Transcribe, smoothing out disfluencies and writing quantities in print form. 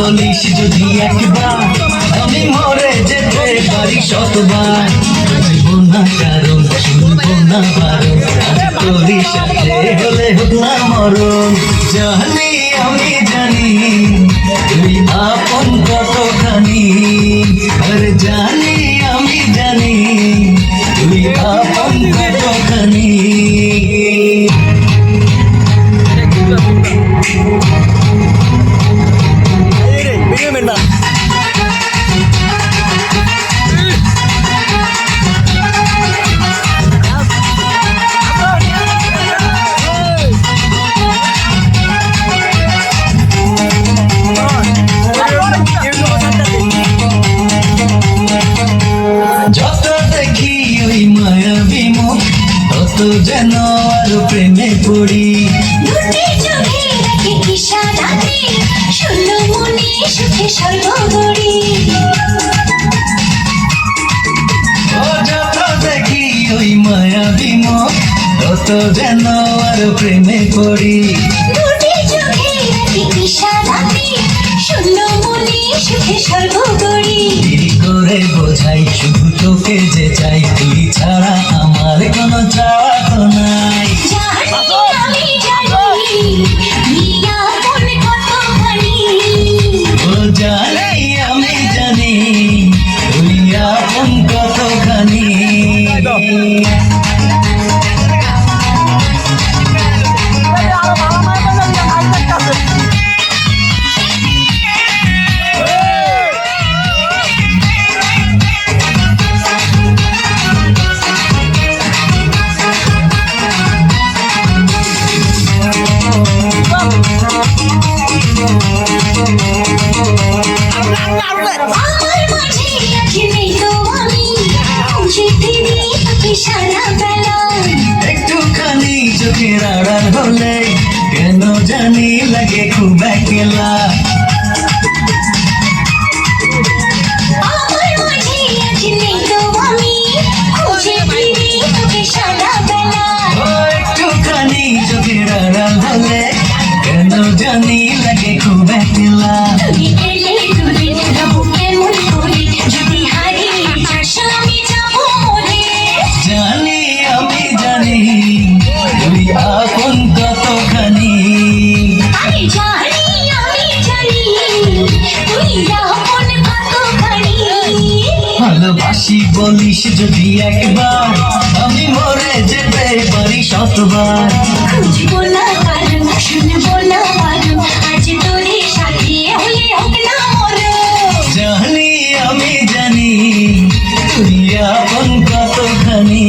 বলিস যদি একবার আমি মরে যেতে পারি শতবার বুঝবো না কারণ শুনবো না বারণ তোরই সাথে হলে হোক না মরণ জানি আমি জানি তুই আপন কতখানি আরে জানি আমি জানি তুই আপন কতখানি যত দেখি ওই মায়াবী মুখ তত যেন আরো প্রেমে পড়ি দুটি চোখে রাখে ইশারাতে শূন্য মনে সুখে সর্বগড়ি ও যত দেখি ওই মায়াবী মুখ তত যেন আরো প্রেমে পড়ি দুটি চোখে রাখে ইশারাতে শূন্য মনে সুখে সর্বগড়ি দেরি করে বোঝাই শুধু তোকে যে চাই তুই ছাড়া আমার কোনো চাওয়া তো নাই জানি আমি জানি মিয়া মন কতখানি ও জানি আমি জানি তুই আপন কতখানি আমার মাঝে আছে নেই তো আমি খুঁজে ফিরি তোকে সারা বেলা একটুখানি চোখের আড়াল হলে কেন জানি লাগে খুব একলা আমার মাঝে আছে নেই তো আমি খুঁজে ফিরি তোকে সারা বেলা ও একটুখানি চোখের আড়াল হলে কেন জানি লাগে খুব একলা তুই এলে দূরে রবু কেমন করে যদি হারিয়ে যাস আমি যাবো মরে জানি আমি জানি তুই আপন কতখানি আমি জানি তুই আপন কতখানি ভালোবাসি বলিস যদি একবার আমি মরে যেতে পারি শতবার খুঁজবো না কারণ শুনবো না বারণ আজ তোরে সাথে হলে হোক না মরণ জানি আমি জানি তুই আপন কতখানি